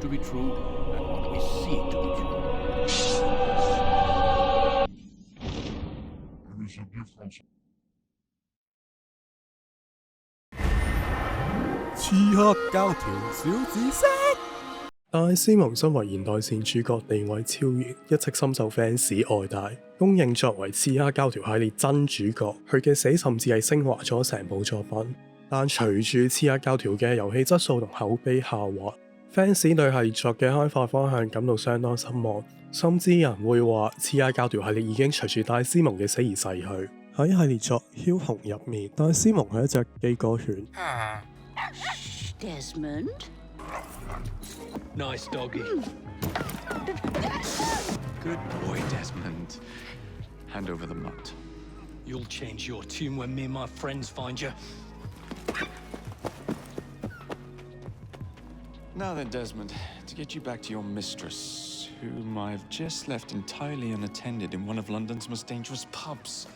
To be true and what we see to be true.《刺客教條小知識》。戴斯蒙身為現代線主角，地位超然，一直深受 fans 愛戴，公認作為《刺客教條》系列真主角。佢嘅死甚至係升華咗成部作品，但隨住《刺客教條》嘅遊戲質素同口碑下滑，fans 對系列作嘅開發方向感到相當失望，甚至有人會話《刺客教條》系列已經隨住戴斯蒙嘅死而逝去。喺系列作《梟雄》入面，戴斯蒙係一隻機哥犬。Desmond? Nice doggy. Good boy, Desmond. Hand over the mutt. You'll change your tune when me and my friends find you. Now then, Desmond, to get you back to your mistress, whom I've just left entirely unattended in one of London's most dangerous pubs.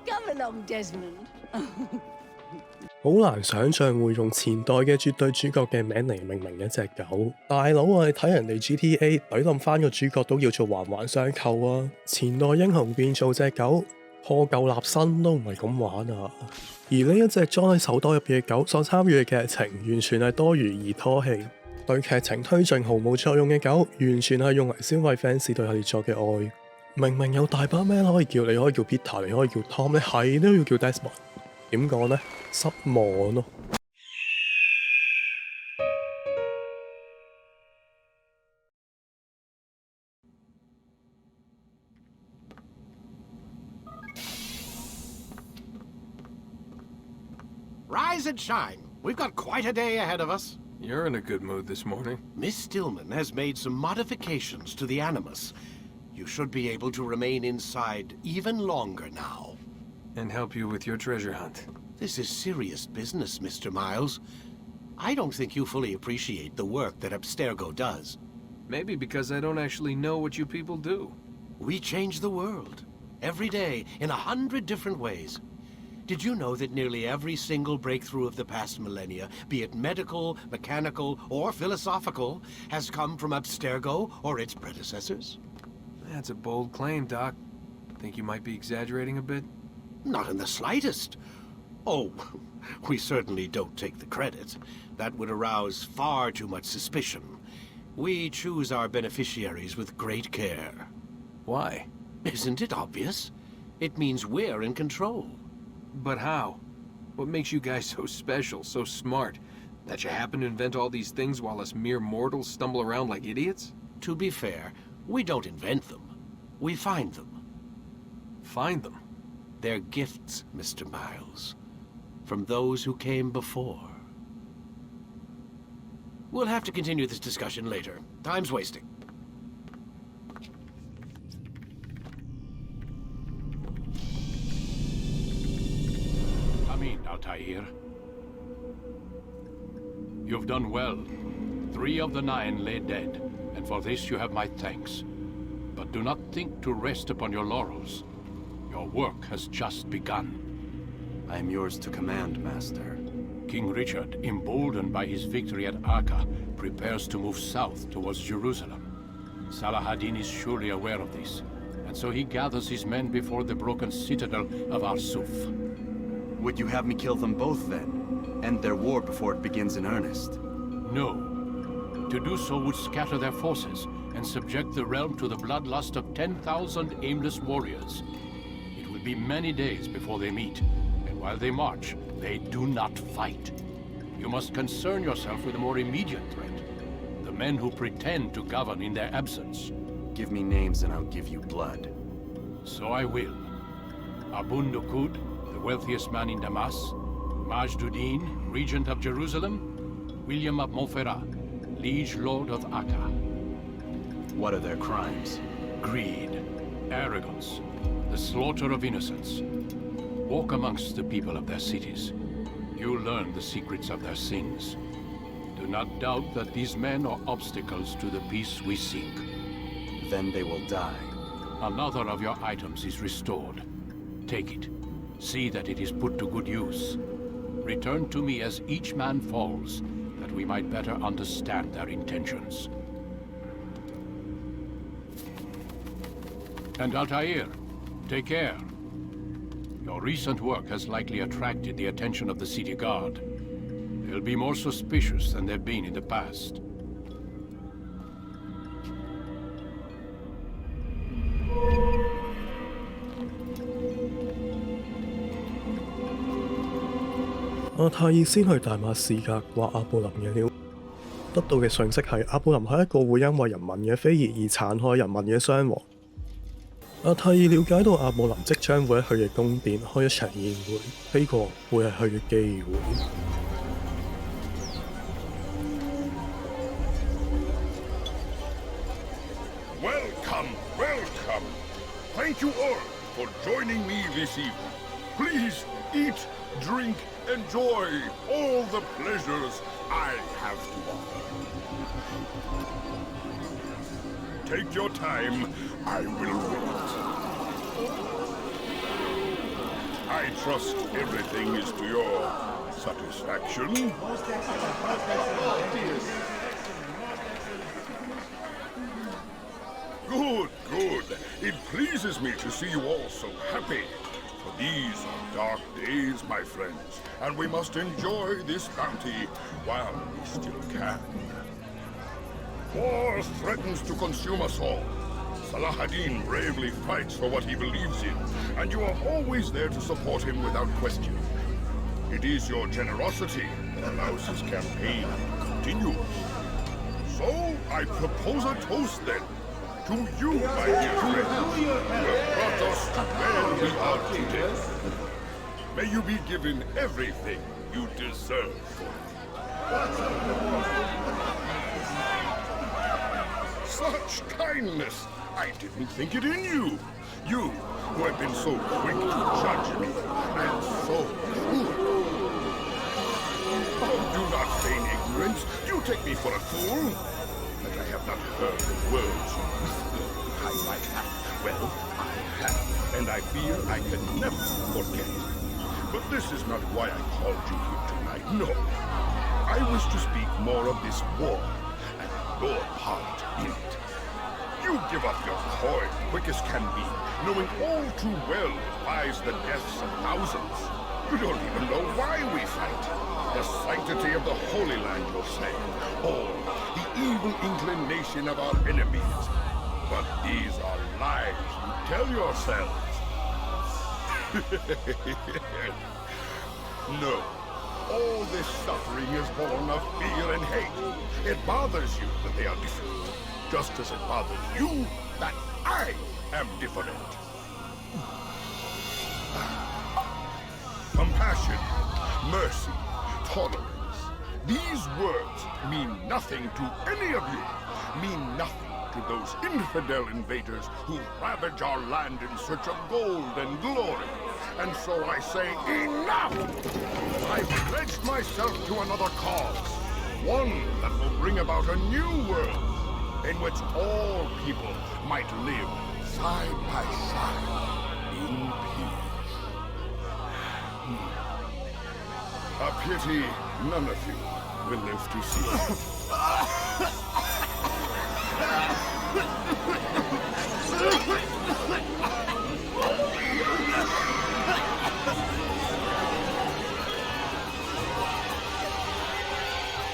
Come along, Desmond. 好難想像會用前代嘅絕對主角嘅名嚟命名一隻狗。大佬啊，你睇人哋 GTA 懟冧翻個主角都要做環環相扣啊！前代英雄變做隻狗，破舊立新都唔係咁玩啊！而呢一隻裝喺手袋入邊嘅狗所參與嘅劇情，完全係多餘而拖戲，對劇情推進毫無作用嘅狗，完全係用嚟消費 fans 對系列作嘅愛。明明有大把名可以叫，你可以叫 Peter， 你可以叫 Tom， 你係都要叫 Desmond。點講呢？失望咯。Rise and shine. We've got quite a day ahead of us. You're in a good mood this morning. Miss Stillman has made some modifications to the Animus. You should be able to remain inside even longer now. And help you with your treasure hunt. This is serious business, Mr. Miles. I don't think you fully appreciate the work that Abstergo does. Maybe because I don't actually know what you people do. We change the world. Every day, in 100 different ways. Did you know that nearly every single breakthrough of the past millennia, be it medical, mechanical, or philosophical, has come from Abstergo or its predecessors? That's a bold claim, Doc. Think you might be exaggerating a bit? Not in the slightest. Oh, we certainly don't take the credit. That would arouse far too much suspicion. We choose our beneficiaries with great care. Why? Isn't it obvious? It means we're in control. But how? What makes you guys so special, so smart? That you happen to invent all these things while us mere mortals stumble around like idiots? To be fair, we don't invent them. We find them. Find them? They're gifts, Mr. Miles. From those who came before. We'll have to continue this discussion later. Time's wasting. Come in, Altair. You've done well. 3 of the 9 lay dead, and for this you have my thanks. But do not think to rest upon your laurels. Your work has just begun. I am yours to command, Master. King Richard, emboldened by his victory at Acre, prepares to move south towards Jerusalem. Salah ad-Din is surely aware of this, and so he gathers his men before the broken citadel of Arsuf. Would you have me kill them both then? End their war before it begins in earnest? No. To do so would scatter their forces and subject the realm to the bloodlust of 10,000 aimless warriors. It will be many days before they meet, and while they march, they do not fight. You must concern yourself with a more immediate threat. The men who pretend to govern in their absence. Give me names and I'll give you blood. So I will. Abun Nukud, the wealthiest man in Damas. Majduddin, regent of Jerusalem. William of Montferrat, liege lord of Acre. What are their crimes? Greed, arrogance, the slaughter of innocents. Walk amongst the people of their cities. You'll learn the secrets of their sins. Do not doubt that these men are obstacles to the peace we seek. Then they will die. Another of your items is restored. Take it. See that it is put to good use. Return to me as each man falls, that we might better understand their intentions. And Altair, take care. Your recent work has likely attracted the attention of the city guard. They'll be more suspicious than they've been in the past.阿泰爾先去大馬士革挖阿布林嘅料，得到嘅訊息係阿布林係一個會因為人民嘅非議而殘害人民嘅商王。阿泰爾了解到阿布林即將會喺佢嘅宮殿開一場宴會，呢個會係佢嘅機會。Welcome, welcome. Thank you all for joining me this evening. Please eat, drink, enjoy all the pleasures I have to offer. Take your time, I will wait. I trust everything is to your satisfaction. Good, good. It pleases me to see you all so happy. For these are dark days, my friends, and we must enjoy this bounty while we still can. War threatens to consume us all. Salah ad-Din bravely fights for what he believes in, and you are always there to support him without question. It is your generosity that allows his campaign to continue. So, I propose a toast then. To you, my dear friends, who have brought us to where we are today. May you be given everything you deserve for it. Such kindness! I didn't think it in you. You, who have been so quick to judge me, and so cruel. Oh, do not feign ignorance. You take me for a fool. That I have not heard the words you whisper behind my hat. Well, I have, and I fear I can never forget. But this is not why I called you here tonight, no. I wish to speak more of this war, and your part in it. You give up your coin quick as can be, knowing all too well it buys the deaths of thousands. You don't even know why we fight. The sanctity of the Holy Land, you'll say, or the evil inclination of our enemies. But these are lies you tell yourselves. No, all this suffering is born of fear and hate. It bothers you that they are different, just as it bothers you that I am different. Compassion, mercy, tolerance. These words mean nothing to any of you, mean nothing to those infidel invaders who ravage our land in search of gold and glory. And so I say, enough! I've pledged myself to another cause, one that will bring about a new world in which all people might live side by side in peace. A pity none of you will live to see it.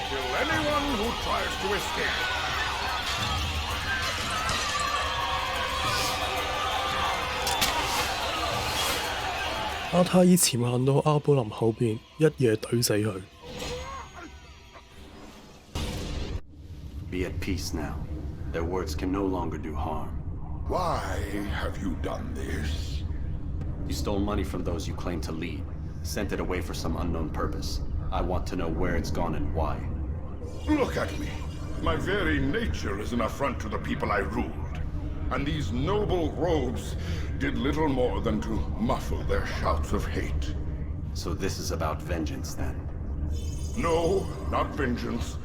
Kill anyone who tries to escape. 阿泰爾潛行到阿布林後邊，一嘢懟死佢。Be at peace now. Their words can no longer do harm. Why have you done this? You stole money from those you claim to lead, sent it away for some unknown purpose. I want to know where it's gone and why. Look at me. My very nature is an affront to the people I ruled. And these noble robes did little more than to muffle their shouts of hate. So this is about vengeance, then? No, not vengeance.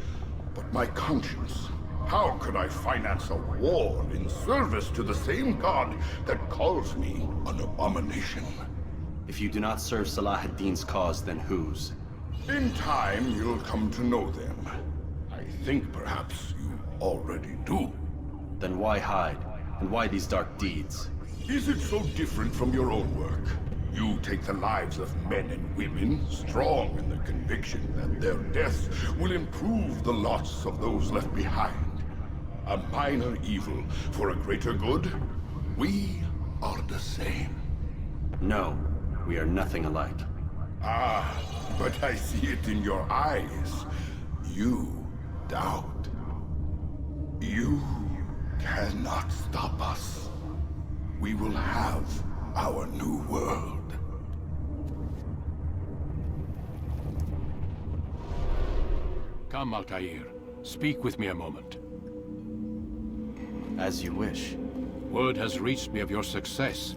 But my conscience, how could I finance a war in service to the same god that calls me an abomination? If you do not serve Salah ad-Din's cause, then whose? In time, you'll come to know them. I think perhaps you already do. Then why hide? And why these dark deeds? Is it so different from your own work? You take the lives of men and women, strong in the conviction that their deaths will improve the lots of those left behind. A minor evil for a greater good? We are the same. No, we are nothing alike. Ah, but I see it in your eyes. You doubt. You cannot stop us. We will have our new world. Come, Altair. Speak with me a moment. As you wish. Word has reached me of your success.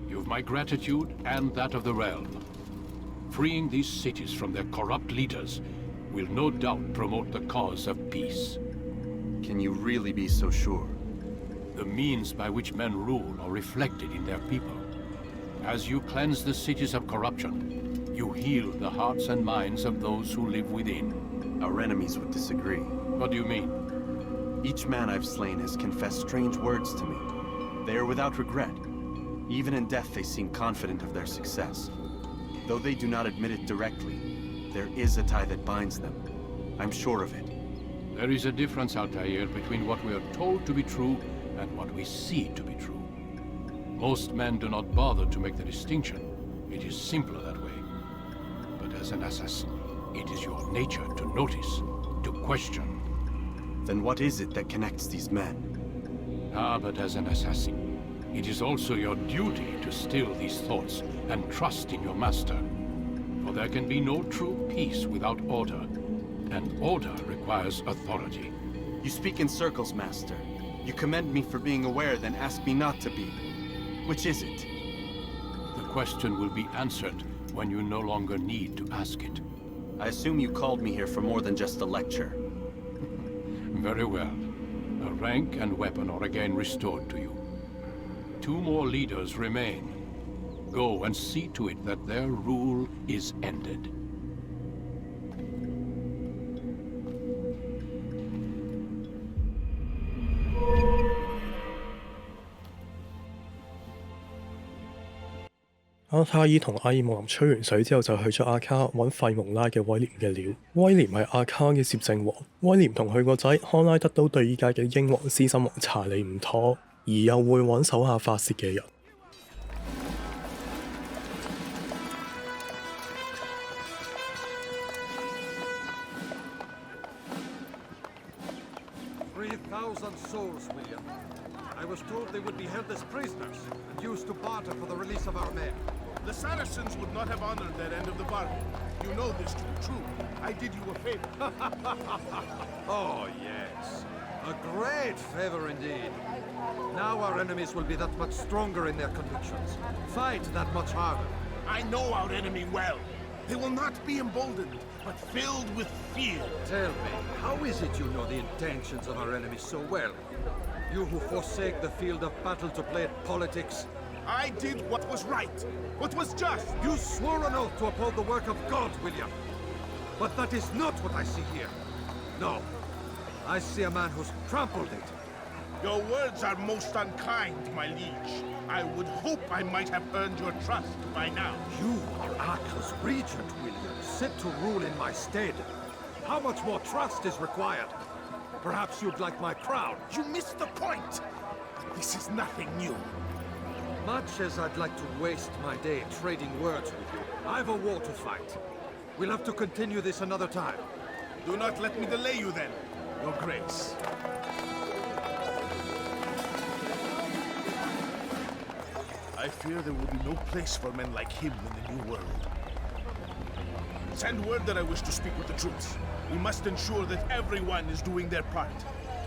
You've my gratitude and that of the realm. Freeing these cities from their corrupt leaders will no doubt promote the cause of peace. Can you really be so sure? The means by which men rule are reflected in their people. As you cleanse the cities of corruption, you heal the hearts and minds of those who live within. Our enemies would disagree. What do you mean? Each man I've slain has confessed strange words to me. They are without regret. Even in death they seem confident of their success. Though they do not admit it directly, there is a tie that binds them. I'm sure of it. There is a difference, Altair, between what we are told to be true and what we see to be true. Most men do not bother to make the distinction. It is simpler that way. But as an assassin, it is your nature to notice, to question. Then what is it that connects these men? Ah, but as an assassin, it is also your duty to still these thoughts and trust in your master. For there can be no true peace without order, and order requires authority. You speak in circles, Master. You commend me for being aware, then ask me not to be. Which is it? The question will be answered when you no longer need to ask it. I assume you called me here for more than just a lecture. Very well. A rank and weapon are again restored to you. 2 more leaders remain. Go and see to it that their rule is ended.阿泰爾同阿爾姆林吹完水之後，就去咗阿卡揾費蒙拉嘅威廉嘅料。威廉係阿卡嘅攝政王。威廉同佢個仔康拉德都對依家嘅英皇獅心王查理唔妥，而又會揾手下發泄嘅人。3,000 souls, William. I was told they would be held as prisoners and used to barter for the release of our men. The Saracens would not have honored their end of the bargain. You know this to be true. I did you a favor. Oh, yes. A great favor indeed. Now our enemies will be that much stronger in their convictions. Fight that much harder. I know our enemy well. They will not be emboldened, but filled with fear. Tell me, how is it you know the intentions of our enemies so well? You who forsake the field of battle to play at politics. I did what was right, what was just. You swore an oath to uphold the work of God, William. But that is not what I see here. No. I see a man who's trampled it. Your words are most unkind, my liege. I would hope I might have earned your trust by now. You are Arkell's regent, William, set to rule in my stead. How much more trust is required? Perhaps you'd like my crown. You missed the point. This is nothing new. Much as I'd like to waste my day trading words with you, I've a war to fight. We'll have to continue this another time. Do not let me delay you then, Your Grace. I fear there will be no place for men like him in the New World. Send word that I wish to speak with the troops. We must ensure that everyone is doing their part.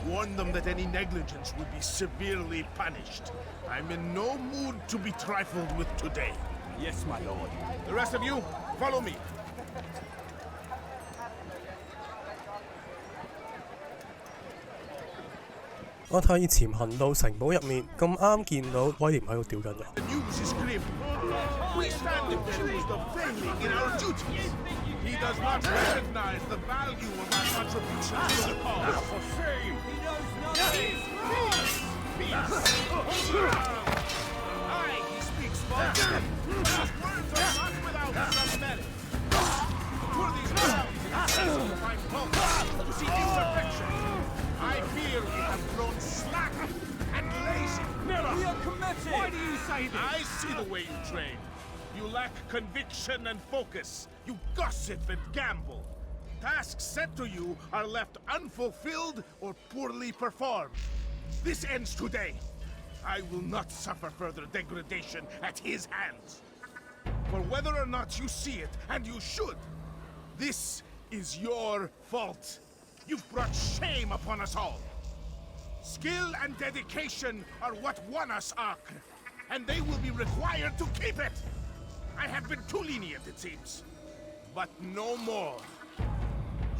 Warn them that any negligence will be severely punished. I'm in no mood to be trifled with today. Yes, my lord. The rest of you, follow me. 阿泰潛行到城堡入面，咁啱見到威廉喺度吊緊人。 The news is grim. We stand accused of failing in our duties. He does not recognize the value of our contributions to the cause. For shame! He knows nothing. Aye, he speaks false. But his words are not without some merit. Were these grounds in his case to find fault, to see imperfections? I fear we have grown slack and lazy. Never! We are committed! Why do you say this? I see the way you train. You lack conviction and focus. You gossip and gamble. Tasks set to you are left unfulfilled or poorly performed. This ends today. I will not suffer further degradation at his hands. For whether or not you see it, and you should, this is your fault. You've brought shame upon us all. Skill and dedication are what won us Acre, and they will be required to keep it. I have been too lenient, it seems. But no more.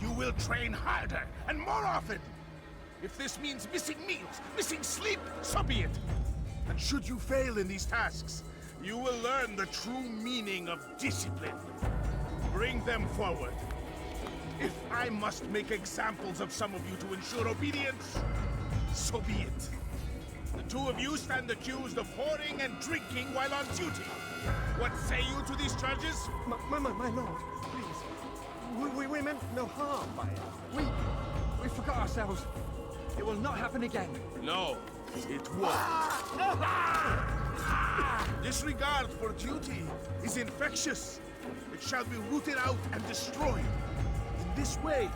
You will train harder and more often. If this means missing meals, missing sleep, so be it. And should you fail in these tasks, you will learn the true meaning of discipline. Bring them forward. If I must make examples of some of you to ensure obedience, so be it. The two of you stand accused of whoring and drinking while on duty. What say you to these charges? My lord, please. We meant no harm by it. We forgot ourselves. It will not happen again. No, it won't. Disregard for duty is infectious. It shall be rooted out and destroyed. In this way,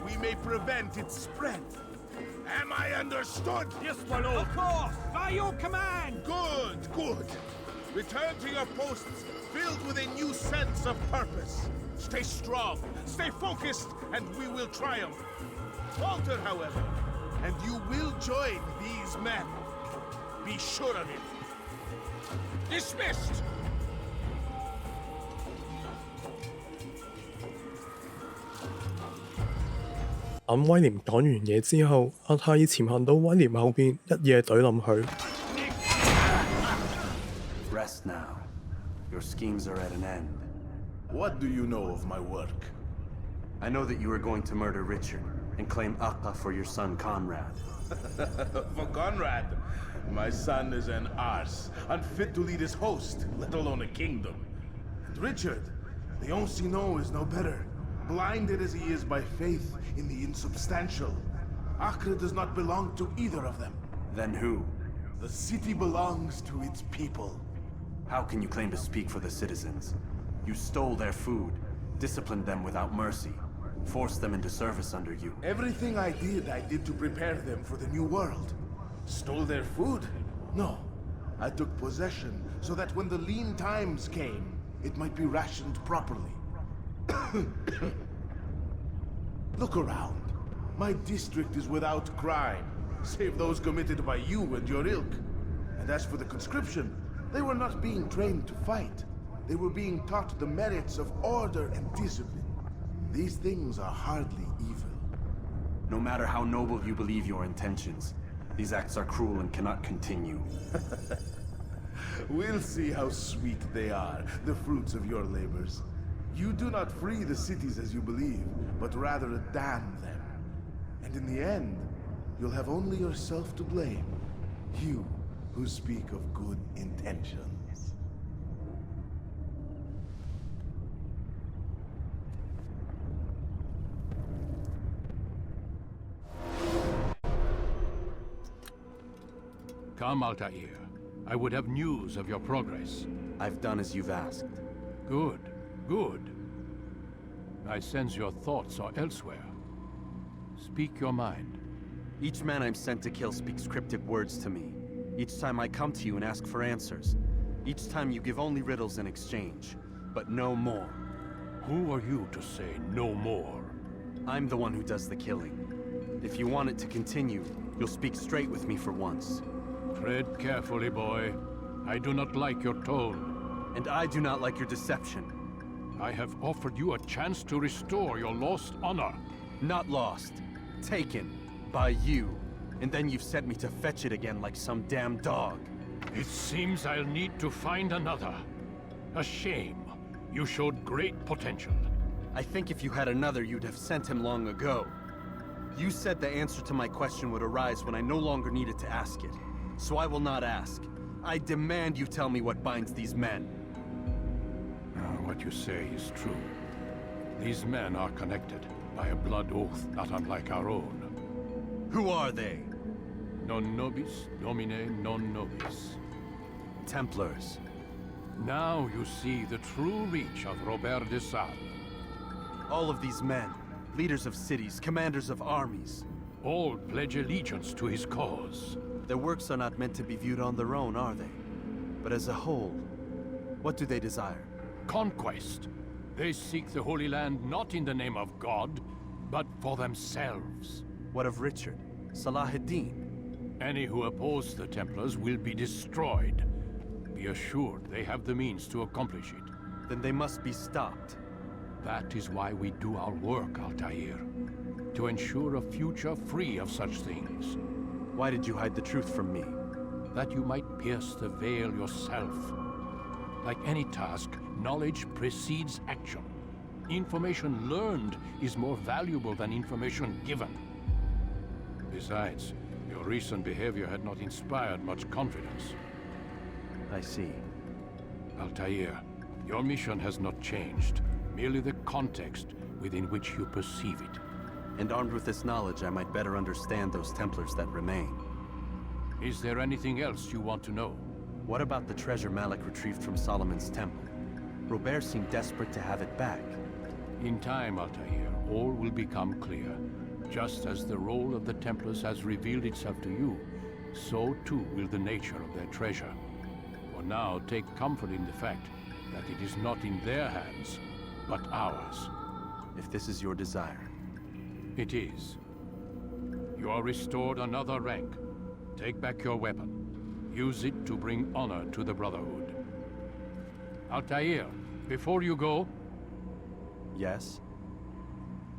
we may prevent its spread. Am I understood? Yes, my lord. Of course, by your command. Good, good. Return to your posts filled with a new sense of purpose. Stay strong, stay focused, and we will triumph. Falter, however, and you will join these men. Be sure of it. Dismissed! 等威廉講完嘢之後，阿泰爾潛行到威廉後邊，一嘢懟冧佢。Rest now. Your schemes are at an end. What do you know of my work? I know that you are going to murder Richard and claim Akka for your son Conrad. For Conrad, my son is an arse, unfit to lead his host, let alone a kingdom. And Richard, the Ancien is no better, blinded as he is by faith in the insubstantial. Acre does not belong to either of them. Then who? The city belongs to its people. How can you claim to speak for the citizens? You stole their food, disciplined them without mercy, forced them into service under you. Everything I did to prepare them for the new world. Stole their food? No. I took possession so that when the lean times came, it might be rationed properly. Look around. My district is without crime, save those committed by you and your ilk. And as for the conscription, they were not being trained to fight. They were being taught the merits of order and discipline. These things are hardly evil. No matter how noble you believe your intentions, these acts are cruel and cannot continue. We'll see how sweet they are, the fruits of your labors. You do not free the cities as you believe, but rather damn them. And in the end, you'll have only yourself to blame. You who speak of good intentions. Come, Altair. I would have news of your progress. I've done as you've asked. Good, good. I sense your thoughts are elsewhere. Speak your mind. Each man I'm sent to kill speaks cryptic words to me. Each time I come to you and ask for answers. Each time you give only riddles in exchange, but no more. Who are you to say no more? I'm the one who does the killing. If you want it to continue, you'll speak straight with me for once. Tread carefully, boy. I do not like your tone. And I do not like your deception. I have offered you a chance to restore your lost honor. Not lost. Taken. By you. and then you've sent me to fetch it again like some damn dog. It seems I'll need to find another. A shame. You showed great potential. I think if you had another, you'd have sent him long ago. You said the answer to my question would arise when I no longer needed to ask it. So I will not ask. I demand you tell me what binds these men. What you say is true. These men are connected by a blood oath not unlike our own. Who are they? Non nobis, domine non nobis. Templars. Now you see the true reach of Robert de Sales. All of these men, leaders of cities, commanders of armies. All pledge allegiance to his cause. Their works are not meant to be viewed on their own, are they? But as a whole, what do they desire? Conquest. They seek the Holy Land not in the name of God, but for themselves. What of Richard? Salah ad-Din? Any who oppose the Templars will be destroyed. Be assured they have the means to accomplish it. Then they must be stopped. That is why we do our work, Altair. To ensure a future free of such things. Why did you hide the truth from me? That you might pierce the veil yourself. Like any task, knowledge precedes action. Information learned is more valuable than information given. Besides, your recent behavior had not inspired much confidence. I see. Altair, your mission has not changed. Merely the context within which you perceive it. And armed with this knowledge, I might better understand those Templars that remain. Is there anything else you want to know? What about the treasure Malik retrieved from Solomon's temple? Robert seemed desperate to have it back. In time, Altair, all will become clear. Just as the role of the Templars has revealed itself to you, so too will the nature of their treasure. For now, take comfort in the fact that it is not in their hands, but ours. If this is your desire. It is. You are restored another rank. Take back your weapon. Use it to bring honor to the Brotherhood. Altair, before you go... Yes?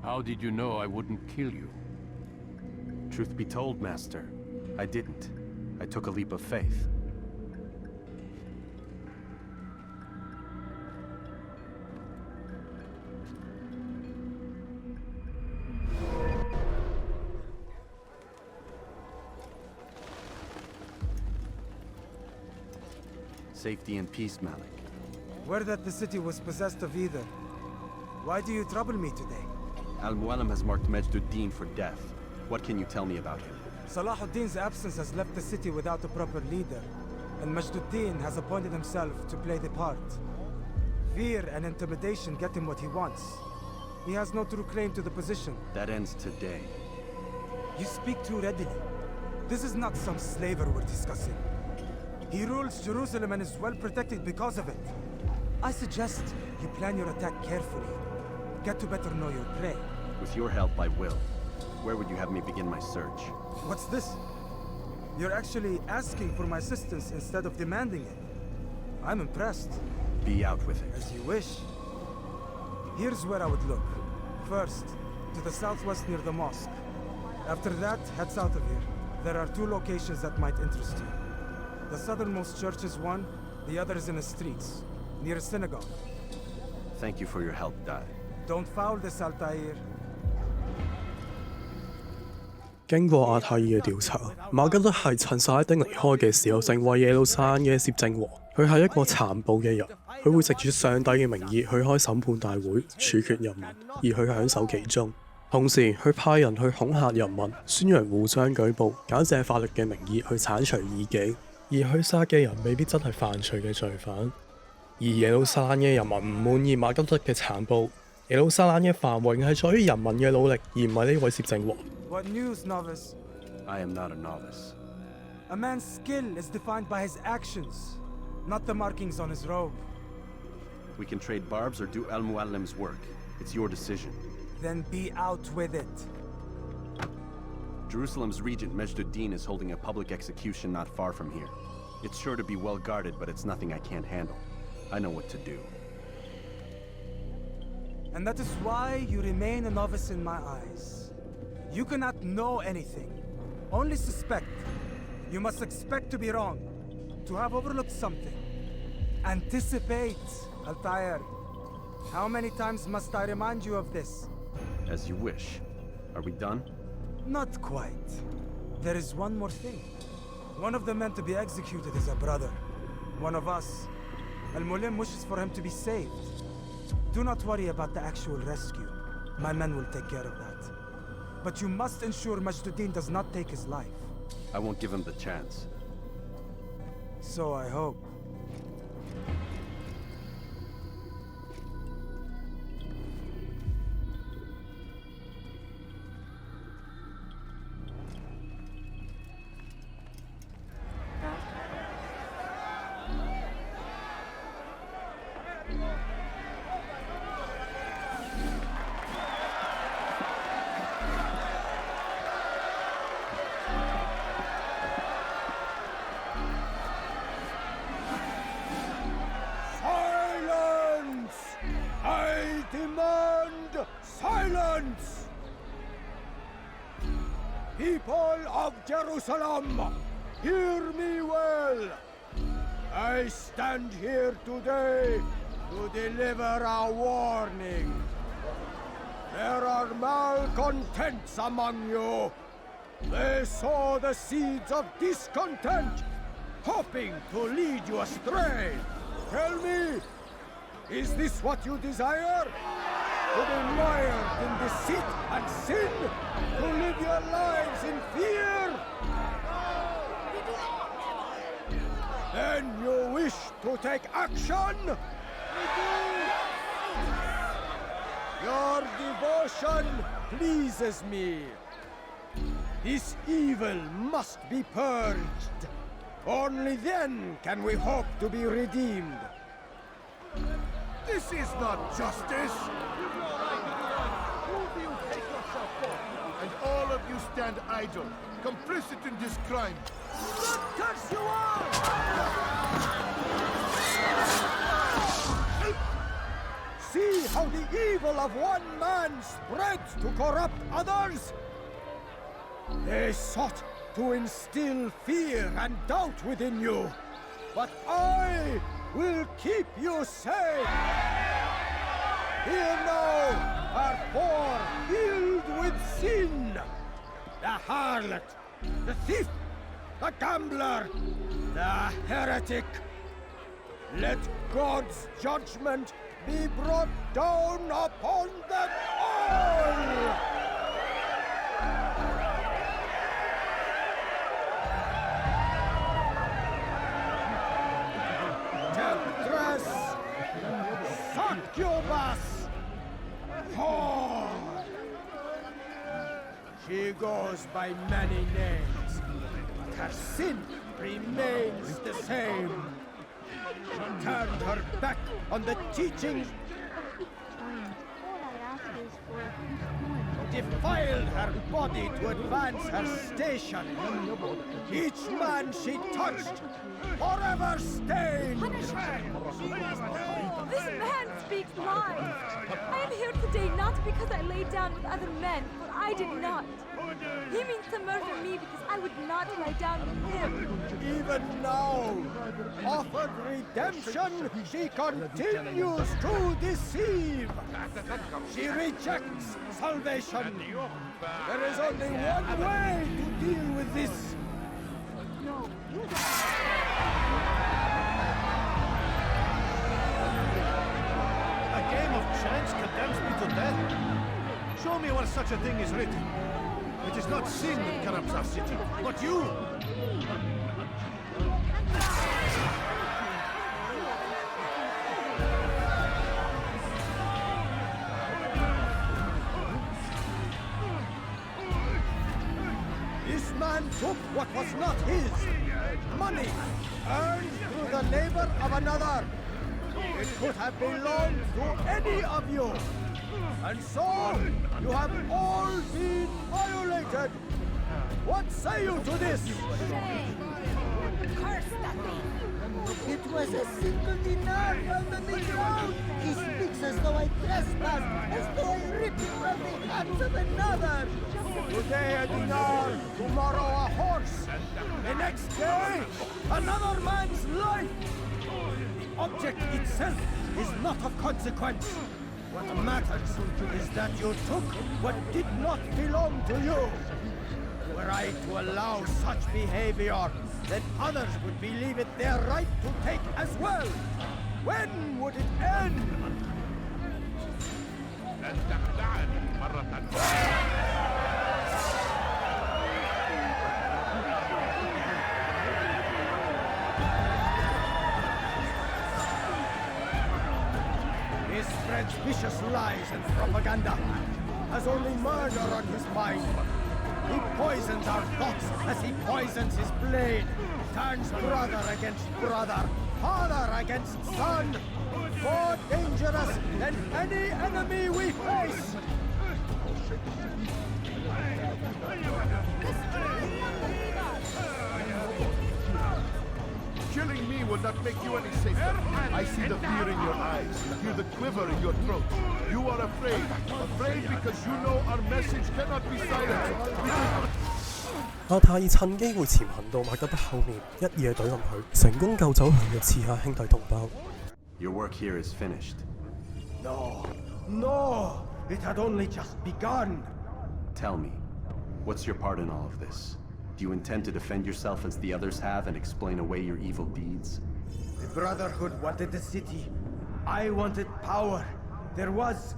How did you know I wouldn't kill you? Truth be told, Master, I didn't. I took a leap of faith. Safety and peace, Malik. Word that the city was possessed of either. Why do you trouble me today? Al-Mualim has marked Majd-ud-Din for death. What can you tell me about him? Salah ad-Din's absence has left the city without a proper leader, and Majd-ud-Din has appointed himself to play the part. Fear and intimidation get him what he wants. He has no true claim to the position. That ends today. You speak too readily. This is not some slaver we're discussing. He rules Jerusalem and is well protected because of it. I suggest you plan your attack carefully. Get to better know your prey. With your help, I will. Where would you have me begin my search? What's this? You're actually asking for my assistance instead of demanding it. I'm impressed. Be out with it. As you wish. Here's where I would look. First, to the southwest near the mosque. After that, head south of here. There are 2 locations that might interest you. The southernmost church is one, the other is in the streets, near a synagogue. Thank you for your help, Dai. Don't foul this, Altair. 經過阿泰爾嘅調查，馬吉德係趁薩拉丁離開嘅時候成為耶路撒冷嘅攝政王。佢係一個殘暴嘅人，佢會藉住上帝嘅名義去開審判大會，處決人民，而去享受其中。同時，佢派人去恐嚇人民，宣揚互相舉報，假借法律嘅名義去剷除異己。而去殺嘅人未必真係犯罪嘅罪犯，而耶路撒冷嘅人民唔滿意馬吉德嘅殘暴。耶路撒冷嘅繁榮係在於人民嘅努力，而唔係呢位攝政王。What news, novice? I am not a novice. A man's skill is defined by his actions, not the markings on his robe. We can trade barbs or do Al-Mualim's work. It's your decision. Then be out with it. Jerusalem's regent Majd-ud-Din is holding a public execution not far from here. It's sure to be well guarded, but it's nothing I can't handle. I know what to do. And that is why you remain a novice in my eyes. You cannot know anything. Only suspect. You must expect to be wrong, to have overlooked something. Anticipate, Altair. How many times must I remind you of this? As you wish. Are we done? Not quite. There is one more thing. One of the men to be executed is a brother. One of us. Al-Mulim wishes for him to be saved. Do not worry about the actual rescue. My men will take care of that. But you must ensure Majduddin does not take his life. I won't give him the chance. So I hope. Silence! People of Jerusalem, hear me well. I stand here today to deliver a warning. There are malcontents among you. They sow the seeds of discontent, hoping to lead you astray. Tell me, is this what you desire? To be mired in deceit and sin? To live your lives in fear? Then you wish to take action? Your devotion pleases me. This evil must be purged. Only then can we hope to be redeemed. This is not justice! Who do you take yourself for? And all of you stand idle, complicit in this crime. What curse you are! See how the evil of one man spreads to corrupt others? They sought to instill fear and doubt within you. But I will keep you safe. Here now are four filled with sin. The harlot, the thief, the gambler, the heretic. Let God's judgment be brought down upon them all! Temptress, succubus, whore. She goes by many names, but her sin remains the same. She turned her back on the teachings, defiled her body to advance her station. Each man she touched, forever stained. Punish him! This man speaks lies! I am here today not because I laid down with other men, for I did not. He means to murder me because I would not lie down with him. Even now, offered redemption, she continues to deceive. She rejects salvation. There is only one way to deal with this. A game of chance condemns me to death. Show me where such a thing is written. It is not sin that corrupts our city, but you! This man took what was not his. Money, earned through the labor of another. It could have belonged to any of you. And so, you have all been violated. What say you to this? Curse that thing! It was a single dinar found on the ground. He speaks as though I trespassed, as though I ripped it from the hands of another. Today a dinar, tomorrow a horse. The next day, another man's life. The object itself is not of consequence. What matters is that you took what did not belong to you. Were I to allow such behavior, then others would believe it their right to take as well. When would it end? He spreads vicious lies and propaganda, has only murder on his mind. He poisons our thoughts as he poisons his blade, turns brother against brother, father against son, more dangerous than any enemy we face. Killing me will not make you any safer. I see the fear in your eyes, hear the quiver in your throat. You are afraid. Afraid because you know our message cannot be silenced. 阿泰趁機會潛行到麥德德後面，一嘢懟冧佢，成功救走佢嘅刺客兄弟同胞。Your work here is finished. No, no, it had only just begun. Tell me, what's your part in all of this? Do you intend to defend yourself as the others have and explain away your evil deeds? The Brotherhood wanted the city. I wanted power. There was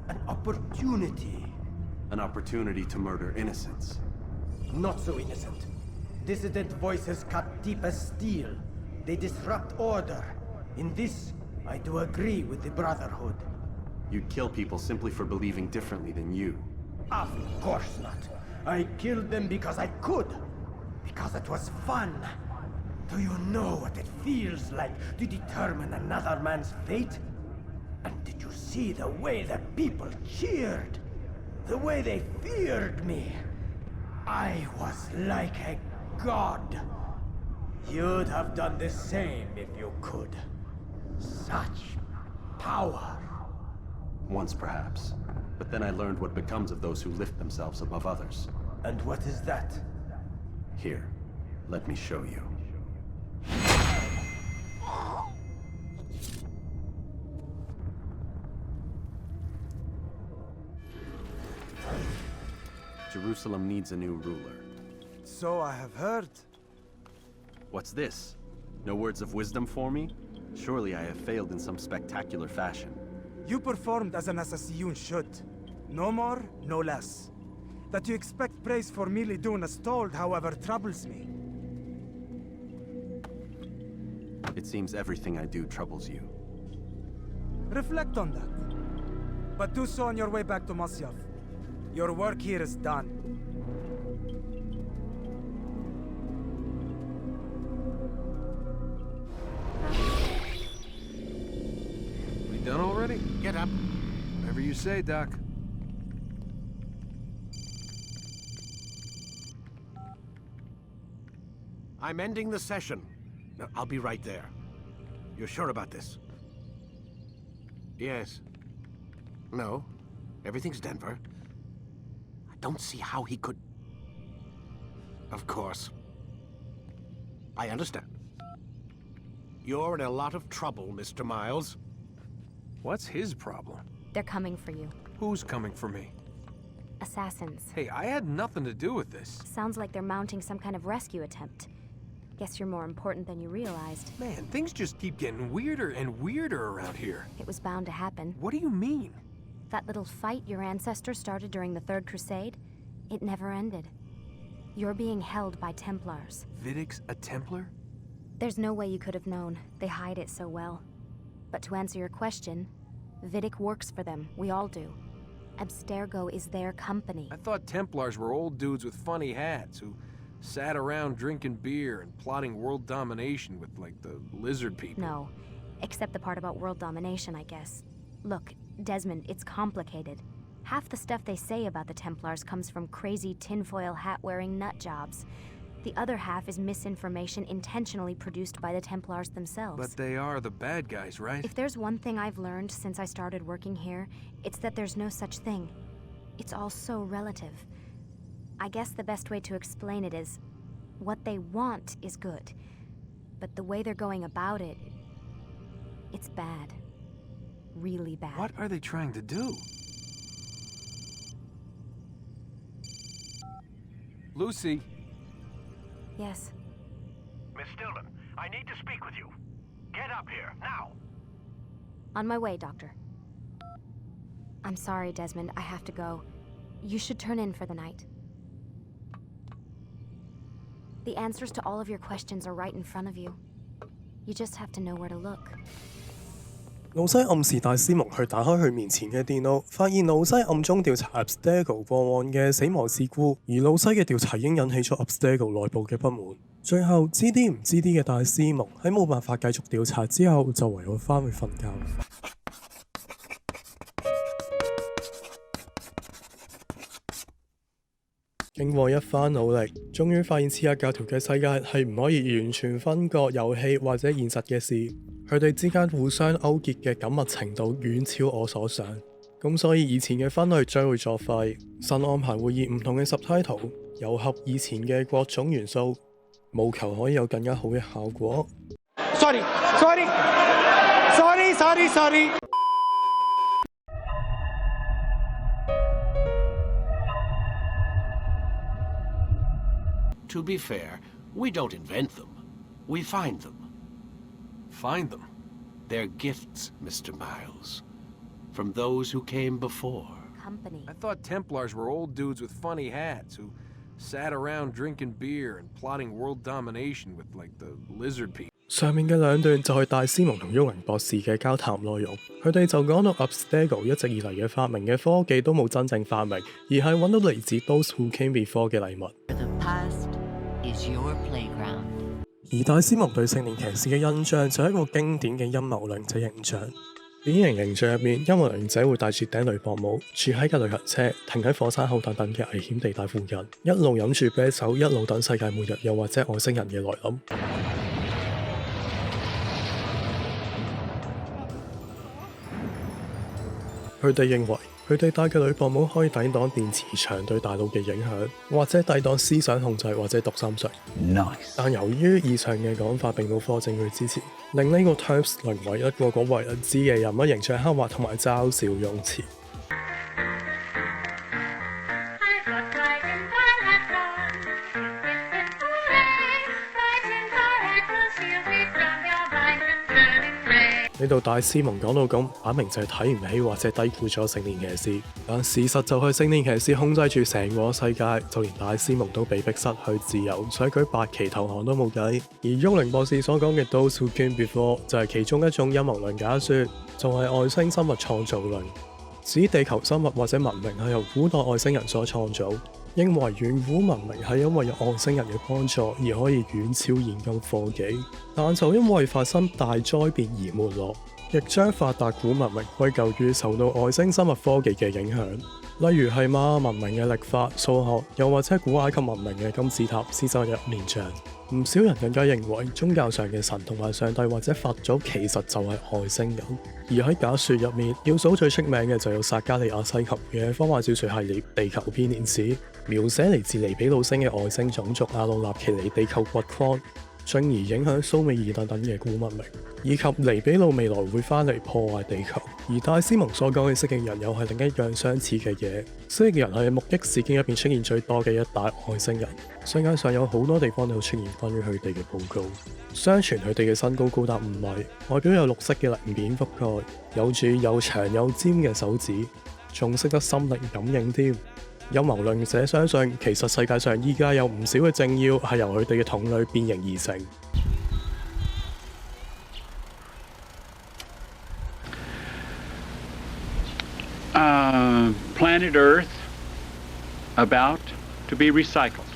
an opportunity. An opportunity to murder innocents. Not so innocent. Dissident voices cut deep as steel. They disrupt order. In this, I do agree with the Brotherhood. You'd kill people simply for believing differently than you. Of course not. I killed them because I could. Because it was fun. Do you know what it feels like to determine another man's fate? And did you see the way the people cheered? The way they feared me? I was like a god. You'd have done the same if you could. Such power. Once perhaps. But then I learned what becomes of those who lift themselves above others. And what is that? Here, let me show you. Jerusalem needs a new ruler. So I have heard. What's this? No words of wisdom for me? Surely I have failed in some spectacular fashion. You performed as an assassin should. No more, no less. That you expect praise for merely doing as told, however, troubles me. It seems everything I do troubles you. Reflect on that. But do so on your way back to Masyaf. Your work here is done. We done already? Get up. Whatever you say, Doc. I'm ending the session. I'll be right there. You're sure about this? Yes. No. Everything's Denver. I don't see how he could... Of course. I understand. You're in a lot of trouble, Mr. Miles. What's his problem? They're coming for you. Who's coming for me? Assassins. Hey, I had nothing to do with this. Sounds like they're mounting some kind of rescue attempt. Guess you're more important than you realized. Man, things just keep getting weirder and weirder around here. It was bound to happen. What do you mean? That little fight your ancestors started during the Third Crusade, it never ended. You're being held by Templars. Vidic's a Templar? There's no way you could have known. They hide it so well. But to answer your question, Vidic works for them. We all do. Abstergo is their company. I thought Templars were old dudes with funny hats who sat around drinking beer and plotting world domination with, like, the lizard people. No, except the part about world domination, I guess. Look, Desmond, it's complicated. Half the stuff they say about the Templars comes from crazy tinfoil hat-wearing nut jobs. The other half is misinformation intentionally produced by the Templars themselves. But they are the bad guys, right? If there's one thing I've learned since I started working here, it's that there's no such thing. It's all so relative. I guess the best way to explain it is, what they want is good, but the way they're going about it, it's bad. Really bad. What are they trying to do? Lucy? Yes. Miss Stillman, I need to speak with you. Get up here, now! On my way, Doctor. I'm sorry, Desmond. I have to go. You should turn in for the night. The answers to all of your questions are right in front of you. You just have to know where to look. 老西暗示戴斯蒙去打開佢面前嘅電腦，發現老西暗中調查 Abstergo 個案嘅死亡事故，而老西嘅調查已經引起咗 Abstergo 內部嘅不滿。最後知啲唔知啲嘅戴斯蒙喺冇辦法繼續調查之後，就唯有返去瞓覺。經過一番努力，終於發現刺客教條嘅世界係唔可以完全分割遊戲或者現實嘅事，佢哋之間互相勾結嘅緊密程度遠超我所想。咁所以以前嘅分類將會作廢，新安排會以唔同嘅 subtitle 糅合以前嘅各種元素，務求可以有更加好嘅效果。Sorry. To be fair, we don't invent them. We find them. Find them? They're gifts, Mr. Miles. From those who came before. Company. I thought Templars were old dudes with funny hats who sat around drinking beer and plotting world domination with, like, the lizard people. 上面嘅兩段就係戴斯蒙同沃靈博士嘅交談內容，佢哋就講到 Abstergo 一直以嚟嘅發明嘅科技都冇真正發明，而係揾到嚟自 Those Who Came Before 嘅禮物。而戴斯蒙對聖年騎士嘅印象就係一個經典嘅陰謀論者形象。典型形象入面，陰謀論者會戴住頂雷博帽，住喺架旅行車，停喺火山口等等嘅危險地帶附近，一路飲住啤酒，一路等世界末日又或者外星人嘅來臨。佢哋認為，佢哋戴嘅鋁箔帽可以抵擋電磁場對大腦嘅影響，或者抵擋思想控制或者讀心術。Nice. 但由於以上嘅講法並冇科證據支持，令呢個 terms 淪為一個廣為人知嘅人物形象刻畫同埋嘲笑用詞。呢度戴斯蒙講到咁，擺明就係睇唔起或者低估咗聖年騎士，但事實就係聖年騎士控制住成個世界，就連戴斯蒙都被迫失去自由，想舉白旗投降都冇計。而沃靈博士所講嘅 Those Who Came Before 就係其中一種陰謀論假說，就係外星生物創造論，指地球生物或者文明係由古代外星人所創造，認為遠古文明係因為有外星人嘅幫助而可以遠超現今科技，但就因為發生大災變而沒落，亦將發達古文明歸咎於受到外星生物科技嘅影響，例如係瑪雅文明嘅曆法、數學，又或者古埃及文明嘅金字塔、獅身人面像。唔少人更加認為宗教上嘅神同埋上帝或者佛祖其實就係外星人，而喺假說入面，要數最出名嘅就有薩加利亞西琴嘅科幻小說系列《地球編年史》，描寫嚟自尼比魯星嘅外星種族阿努納奇尼地球掘礦，進而影響蘇美爾等等嘅古文明，以及尼比魯未來會翻嚟破壞地球。而戴斯蒙所講嘅蜥蜴人又係另一樣相似嘅嘢。蜥蜴人係目擊事件入邊出現最多嘅一大外星人，世界上有好多地方都出現關於佢哋嘅報告。相傳佢哋嘅身高高達5米，外表有綠色嘅鱗片覆蓋，有住又長又尖嘅手指，仲識得心靈感應添。陰謀論者相信，其實世界上依家有唔少嘅政要係由佢哋嘅瞳裏變形而成。Planet Earth about to be recycled.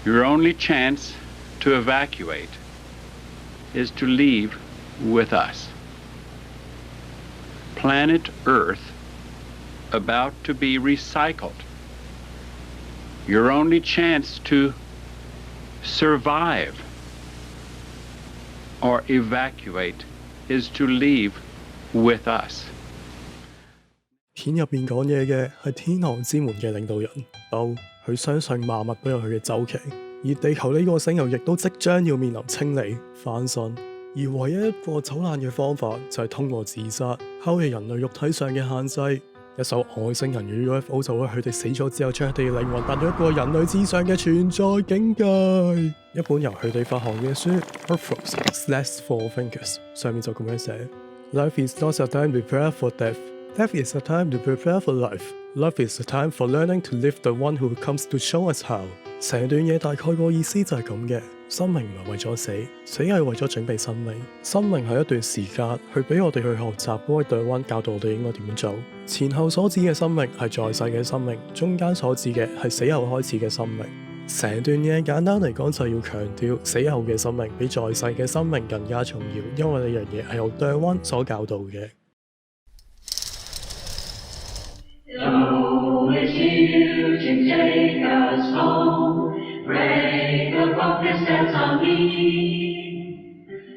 Your only chance to evacuate is to leave with us. Planet Earth about to be recycled. Your only chance to survive or evacuate is to leave with us. 片入邊講嘢嘅係天堂之門嘅領導人都，佢相信萬物都有佢嘅週期，而地球呢個星球亦都即將要面臨清理翻身，而唯一一個走難嘅方法就係通過自殺拋棄人類肉體上嘅限制。一艘外星人嘅 UFO 就會喺佢哋死咗之後將佢哋嘅靈魂帶到一個人類之上嘅存在境界。一本由佢哋發行嘅書 Earth's for Thinkers 上面就咁樣寫 ：Life is not a time to prepare for death. Death is a time to prepare for life. Life is a time for learning to live the one who comes to show us how. 成段嘢大概個意思就係咁嘅。生命唔係為咗死，死係為咗準備生命。生命係一段時間，去俾我哋去學習嗰位 The One 教導我哋應該點樣做。前後所指嘅生命係在世嘅生命，中間所指嘅係死後開始嘅生命。成段嘢簡單嚟講就係要強調死後嘅生命比在世嘅生命更加重要，因為呢樣嘢係由 The One 所教導嘅。Break the book that stands on me.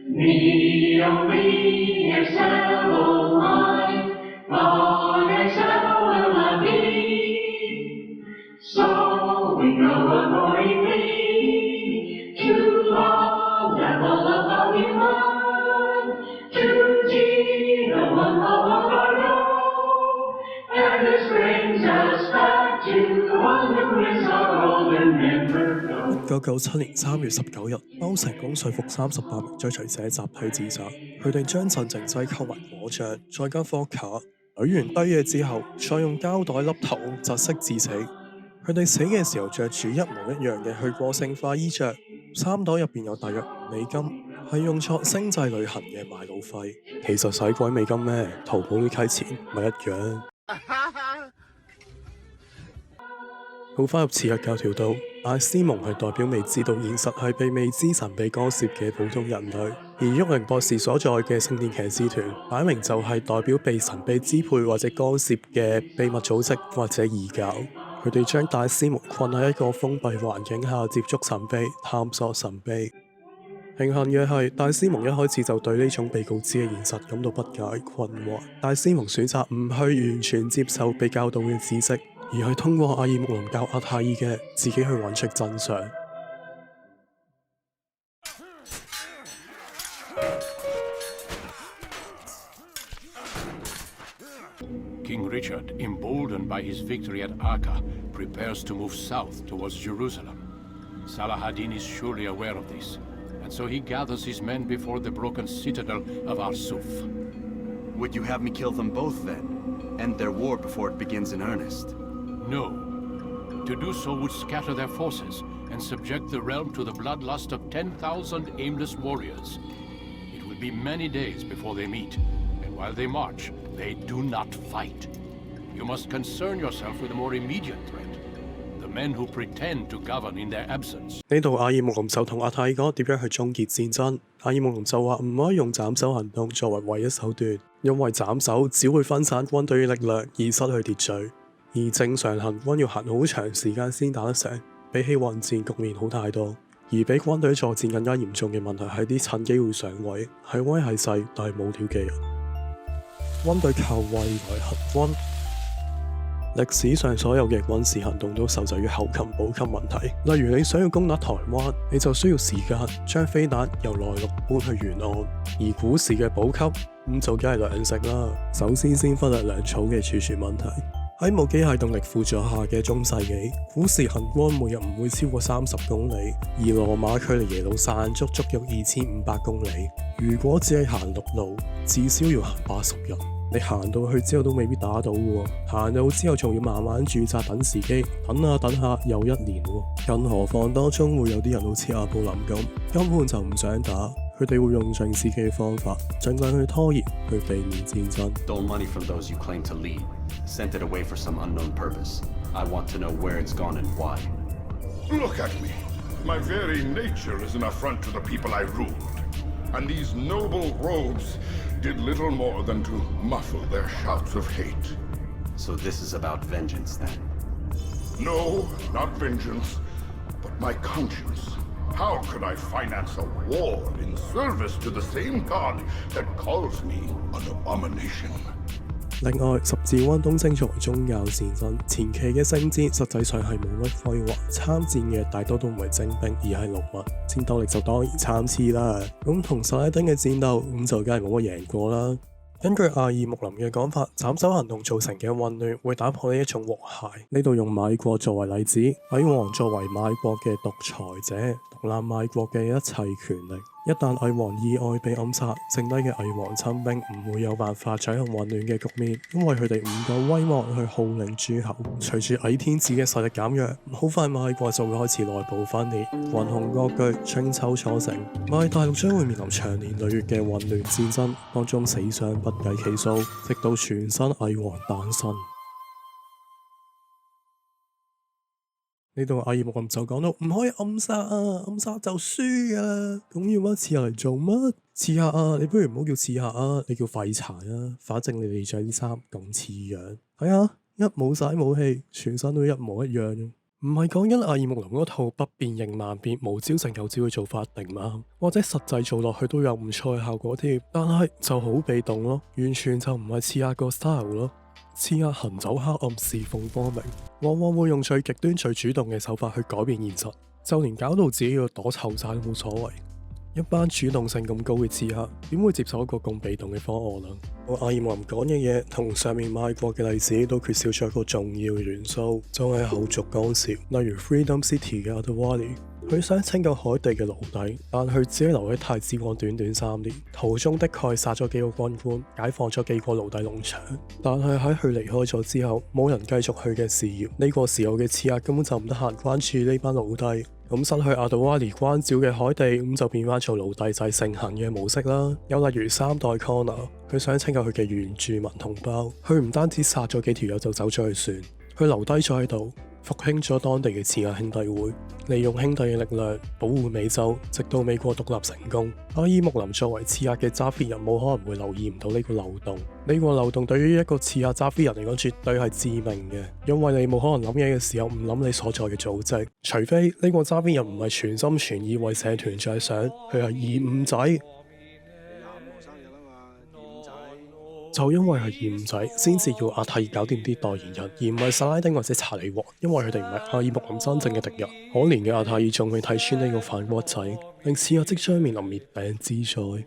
Me only excel on, but excel will not be. So we go accordingly to all level of Obi-Wan, to Gino and Logardo, and this brings us back to the one who is our golden member. 1997年3月19日，歐成功說服38名追隨者集體自殺。佢哋將鎮靜劑溝埋果醬，再加科卡，懟完堆嘢之後，再用膠袋笠頭窒息致死。佢哋死嘅時候着住一模一樣嘅去過性化衣着，衫袋入邊有大約$5，係用作星際旅行嘅買路費。其實使鬼美金咩？淘寶啲溪錢咪一樣。好返入刺客教條度，艾斯蒙係代表未知道現實係被未知神秘干涉嘅普通人類，而沃靈博士所在嘅聖殿騎士團擺明就係代表被神秘支配或者干涉嘅秘密組織或者異教。佢哋將戴斯蒙困喺一個封閉環境下接觸神秘、探索神秘。慶幸嘅係，戴斯蒙一開始就對呢種被告知嘅現實感到不解困惑。戴斯蒙選擇唔去完全接受被教導嘅知識，而係通過阿爾穆林教阿泰爾嘅自己去揾出真相。King Richard, emboldened by his victory at Acre, prepares to move south towards Jerusalem. Salah-ad-Din is surely aware of this, and so he gathers his men before the broken citadel of Arsuf. Would you have me kill them both then? End their war before it begins in earnest? No. To do so would scatter their forces and subject the realm to the bloodlust of 10,000 aimless warriors. It will be many days before they meet, and while they march, they do not fight. You must concern yourself with a more immediate threat, the men who pretend to govern in their absence. 呢度阿爾穆林就同阿泰爾講點樣去終結戰爭。阿爾穆林就話唔可以用斬首行動作為唯一手段，因為斬首只會分散軍隊嘅力量而失去秩序。而正常行軍要行好長時間先打得成，比起混戰局面好太多。而比軍隊作戰更加嚴重嘅問題係啲趁機會上位，係威係勢但係冇料嘅人。軍隊靠位來行軍。歷史上所有嘅軍事行動都受制於後勤補給問題。例如你想要攻打台灣，你就需要時間將飛彈由內陸搬去沿岸。而古時嘅補給咁就梗係糧食啦。首先忽略糧草嘅儲存問題。喺冇機械動力輔助下嘅中世紀，古時行軍每日唔會超過30公里，而羅馬距離耶路撒冷足有2500公里。如果只係行陸路，至少要行80日。你行到去之後都未必打到喎，行到之後仲要慢慢駐紮等時機，等下又1年喎。更何況當中會有啲人好似阿布林咁，根本就唔想打，佢哋會用盡自己嘅方法，盡量去拖延，去避免戰爭。Stole money from those you claim to lead, sent it away for some unknown purpose. I want to know where it's gone and why. Look at me. My very nature is an affront to the people I ruled. And these noble robes did little more than to muffle their shouts of hate. So this is about vengeance, then? No, not vengeance, but my conscience. How could I finance a war in service to the same god that calls me an abomination? 另外，十字軍東征作為宗教戰爭，前期嘅聖戰實際上係冇乜輝煌，參戰嘅大多都唔係精兵，而係農民，戰鬥力就當然參差啦。咁同薩拉丁嘅戰鬥，咁就梗係冇乜贏過啦。根據阿爾穆林嘅講法，斬首行動造成嘅混亂會打破呢一種和諧。呢度用米國作為例子，蟻王作為賣國嘅獨裁者，獨攬賣國嘅一切權力。一旦蟻王意外被暗殺，剩低嘅蟻王親兵唔會有辦法掌控混亂嘅局面，因為佢哋唔夠威望去號令諸侯。隨住蟻天子嘅實力減弱，好快馬國就會開始內部分裂，群雄割據，春秋初成。馬大陸將會面臨長年累月嘅混亂戰爭，當中死傷不計其數，直到全新蟻王誕生。呢度阿爾穆林就講到唔可以暗殺啊，暗殺就輸啊，咁要班刺客嚟做乜？刺客啊，你不如唔好叫刺客啊，你叫廢柴啊，反正你哋着啲衫咁似樣，睇下一冇晒武器，全身都一模一樣。唔係講緊阿爾穆林嗰套不變應萬變、無招勝有招嘅做法定嘛？或者實際做落去都有唔錯嘅效果添，但係就好被動咯，完全就唔係刺客個 style 咯。刺客行走黑暗，侍奉光明，往往會用最極端、最主動嘅手法去改變現實，就連搞到自己要躲臭晒都冇所謂。一班主動性咁高嘅刺客，點會接受一個咁被動嘅方案啊？我阿爾穆林講嘅嘢同上面賣國嘅例子都缺少咗一個重要嘅元素，就係後續干涉。例如 Freedom City 嘅 Adewale， 佢想拯救海地嘅奴隸，但佢只係留喺太子港短短3年，途中的確殺咗幾個軍官，解放咗幾個奴隸農場，但係喺佢離開咗之後，冇人繼續佢嘅事業。呢個時候嘅刺客根本就唔得閒關注呢班奴隸。咁失去阿杜瓦尼關照嘅海地，咁就變翻做奴隸制盛行嘅模式啦。又例如3代 Connor， 佢想拯救佢嘅原住民同胞，佢唔單止殺咗幾條友就走咗去算，佢留低咗喺度，復興咗當地嘅刺客兄弟會，利用兄弟嘅力量保護美洲，直到美國獨立成功。阿爾穆林作為刺客嘅揸 fit 人，冇可能會留意唔到呢個漏洞。呢個漏洞對於一個刺客揸 fit 人嚟講，絕對係致命嘅，因為你冇可能諗嘢嘅時候唔諗你所在嘅組織，除非呢個揸 fit 人唔係全心全意為社團着想，佢係二五仔。就因為係二五仔，先至要阿泰爾搞掂啲代言人，而唔係薩拉丁或者查理王，因為佢哋唔係阿爾穆林真正嘅敵人。可憐嘅阿泰爾仲未睇穿呢個反骨仔，令刺客即將面臨滅頂之災。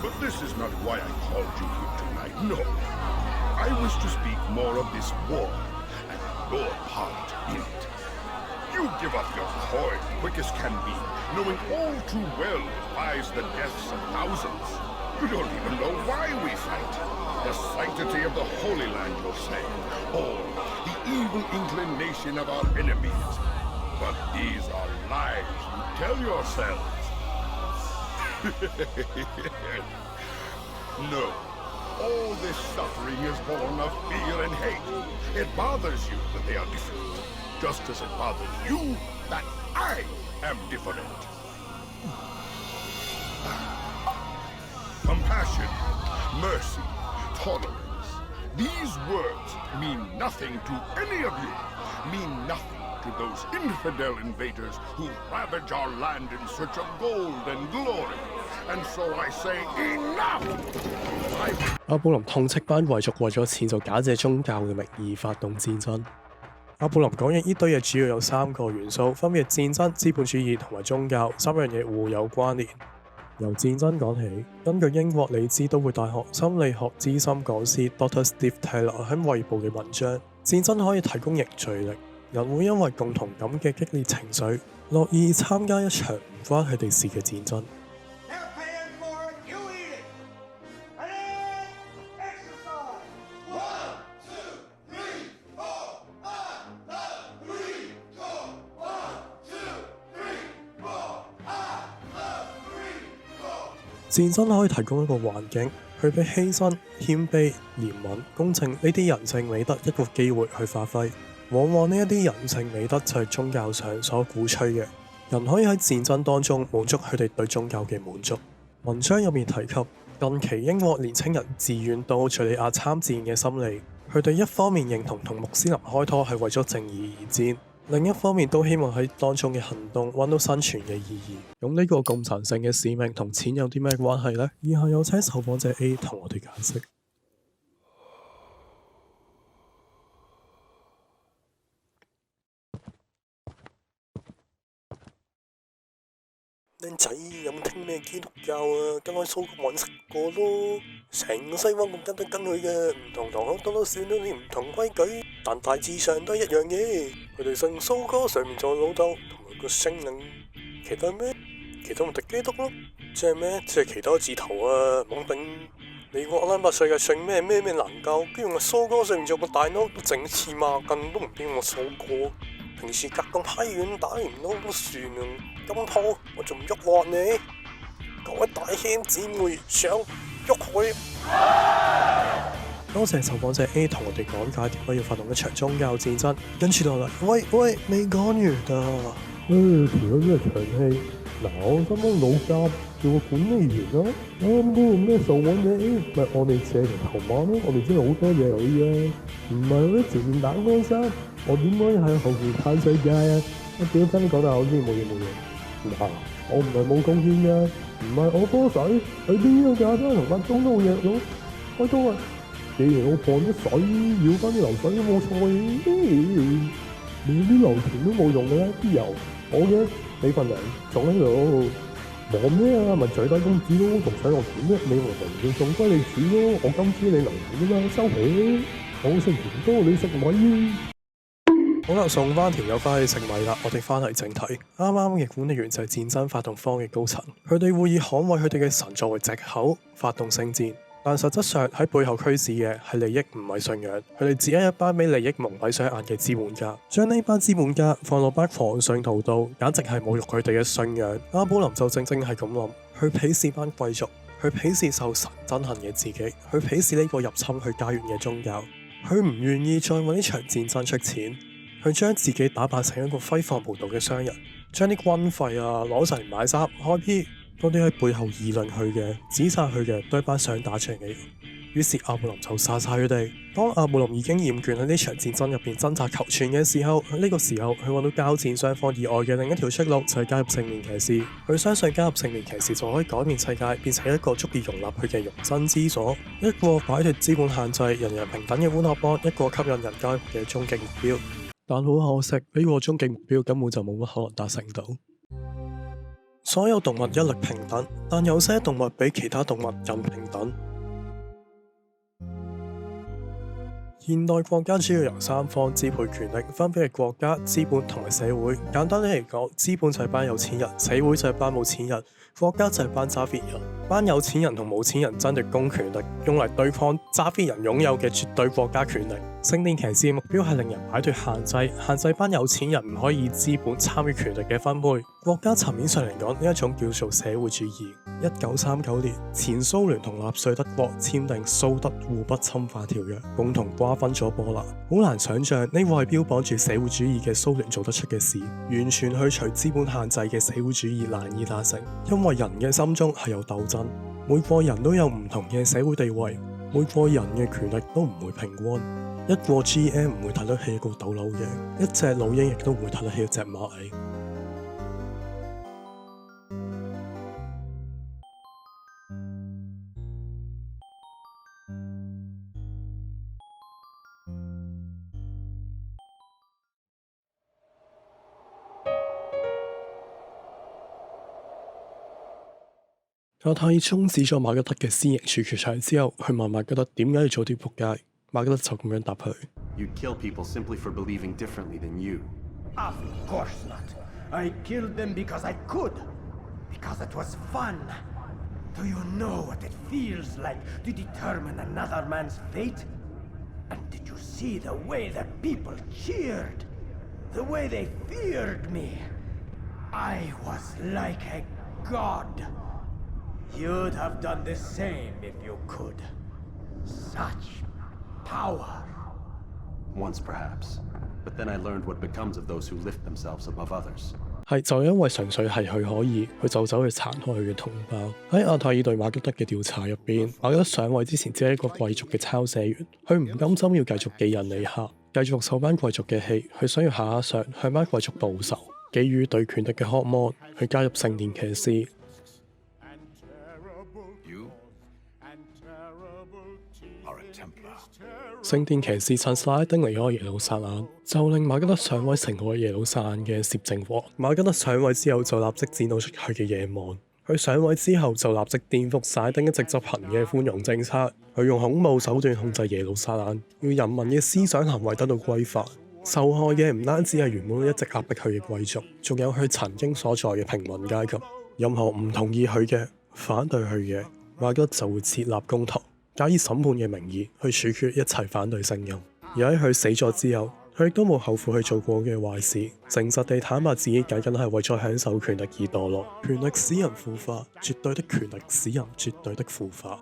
But this is not why I called you here tonight, no. I wish to speak more of this war and your part in it. You give up your coin quick as can be, knowing all too well it buys the deaths of thousands. You don't even know why we fight. The sanctity of the Holy Land, you'll say, or the evil inclination of our enemies. But these are lies you tell yourselves. No. All this suffering is born of fear and hate. It bothers you that they are different, just as it bothers you that I am different. Compassion, mercy, tolerance. These words mean nothing to any of you, mean nothing to those infidel invaders who ravage our land in search of gold and glory. And so I say enough! 阿布林痛斥班貴族為咗錢就假借宗教嘅名義發動戰爭。阿布林講嘅呢堆嘢主要有3個元素，分別戰爭、資本主義同埋宗教，3樣嘢互有關聯。由戰爭講起，根據英國里茲都會大學心理學資深講師 Dr. Steve Taylor 喺衛報嘅文章，戰爭可以提供凝聚力，人會因為共同感嘅激烈情緒，樂意參加一場唔關佢哋事嘅戰爭。戰爭可以提供一個環境，去俾犧牲、謙卑、憐憫、公正呢啲人性美德一個機會去發揮。往往呢一啲人性美德就係宗教上所鼓吹嘅，人可以喺戰爭當中滿足佢哋對宗教嘅滿足。文章入面提及，近期英國年輕人自願到敘利亞參戰嘅心理，佢哋一方面認同同穆斯林開拖係為咗正義而戰，另一方面都希望喺當中嘅行動揾到生存嘅意義。咁呢個咁神聖嘅使命同錢有啲咩關係呢？以下有請受訪者 A 同我哋解釋。靚仔有冇聽咩基督教啊？跟開蘇格揾食過咯，成個西方咁跟佢嘅，唔同堂口多多少少啲唔同規矩，但大致上都係一樣嘅。佢哋信蘇哥上面做老豆同埋個聖靈，其他咩？其他咪敵基督咯，即係咩？即係其他字頭啊，懵定。美國阿拉伯世界信咩難教，居然話蘇哥上面做個大佬都整次嘛，更都唔俾我數過。平時隔咁閪遠打唔到都算啊，今鋪我仲唔喐鑊你？各位大兄姊妹想喐佢？多謝受訪者 A 同我哋講解點解要發動一場宗教戰爭，跟住落嚟，喂，未講完啊！條友真係長氣。嗱，我心諗老夾做個管理員啦，啱嗰個咩受訪者 A 咪我哋借條頭馬咯，我哋真係好多嘢佢嘅，唔係嗰啲前面打江山。我點可以喺後面嘆世界啊！我屌真你講得好啲，冇嘢。嗱，我唔係冇貢獻㗎，唔係我多水，喺邊個架生同麥中都弱咗。開刀啊！既然我放咗水，要翻啲流水都冇錯嘅。你啲流田都冇用嘅啦，啲油我嘅你份糧仲喺度，忙咩啊？咪最低工資咯，仲使我錢咩？你咪民眾仲歸你錢咯，我今次你能源㗎嘛，收皮。我食鹽多，你食米。好啦，送翻條友翻去食米啦。我哋翻嚟正題，啱啱嘅管理員就係戰爭發動方嘅高層，佢哋會以捍衛佢哋嘅神作為藉口發動聖戰，但實質上喺背後驅使嘅係利益，唔係信仰。佢哋只係一班俾利益蒙蔽上眼嘅資本家，將呢班資本家放落班狂信徒度，簡直係侮辱佢哋嘅信仰。阿寶林就正正係咁諗，佢鄙視班貴族，佢鄙視受神憎恨嘅自己，佢鄙視呢個入侵佢家園嘅宗教，佢唔願意再為呢場戰爭出錢。佢將自己打扮成一個揮霍無度嘅商人，將啲軍費攞晒嚟買衫開 P， 嗰啲喺背後議論佢嘅、指責佢嘅，都係班想打仗嘅人。於是阿布林就殺晒佢哋。當阿布林已經厭倦喺呢場戰爭入邊掙扎求存嘅時候，呢個時候佢揾到交戰雙方以外嘅另一條出路，就係加入聖殿騎士。佢相信加入聖殿騎士就可以改變世界，變成一個足以容納佢嘅容身之所，一個擺脫資本限制、人人平等嘅歡樂邦，一個吸引人加入嘅終極目標。但好可惜，呢個終極目標根本就冇乜可能達成到。所有動物一律平等，但有些動物比其他動物更平等。現代國家主要由三方支配權力，分別係國家、資本同埋社會。簡單啲嚟講，資本就係班有錢人，社會就係班冇錢人，國家就係班揸 fit 人。班有錢人同冇錢人爭奪公權力，用嚟對抗揸 fit 人擁有嘅絕對國家權力。聖殿騎士嘅目標係令人擺脫限制班有錢人唔可以以資本參與權力嘅分配。國家層面上嚟講，呢一種叫做社會主義。1939年，前蘇聯同納粹德國簽訂蘇德互不侵犯條約，共同瓜分咗波蘭。好難想象呢個係標榜住社會主義嘅蘇聯做得出嘅事。完全去除資本限制嘅社會主義難以達成，因為人嘅心中係有鬥爭，每個人都有唔同嘅社會地位，每個人嘅權力都唔會平均。一個 GM 唔會睇得起一個斗樓嘅，一隻老鷹亦都唔會睇得起一隻螞蟻。亞太終止咗馬吉德嘅私刑處決場之後，去問馬吉德點解要做啲仆街，馬吉德就咁樣答佢。You'd kill people simply for believing differently than you. Of course not. I killed them because I could. Because it was fun. Do you know what it feels like to determine another man's fate? And did you see the way that people cheered? The way they feared me? I was like a god.You'd have done the same if you could. Such power. Once, perhaps. But then I learned what becomes of those who lift themselves above others. 係就因為純粹係佢可以，佢就走去殘害佢嘅同胞。喺阿泰爾對馬吉德嘅調查入邊，馬吉德上位之前只係一個貴族嘅抄寫員，佢唔甘心要繼續寄人籬下，繼續受班貴族嘅氣，佢想要下上向班貴族報仇，基於對權力嘅渴望，去加入聖殿騎士。聖殿騎士趁薩拉丁離開耶路撒冷，就令馬吉德上位成為耶路撒冷嘅攝政王。馬吉德上位之後就立即展露出佢嘅野望。佢上位之後就立即顛覆薩拉丁一直執行嘅寬容政策，佢用恐怖手段控制耶路撒冷，要人民嘅思想行為得到規範。受害嘅唔單止係原本一直壓迫佢嘅貴族，仲有佢曾經所在嘅平民階級。任何唔同意佢嘅、反對佢嘅，馬吉德就會設立公堂，假以審判嘅名義去處決一切反對聲音。而喺佢死咗之後，佢亦都冇後悔去做過嘅壞事，誠實地坦白自己僅僅係為咗享受權力而墮落。權力使人腐化，絕對的權力使人絕對的腐化。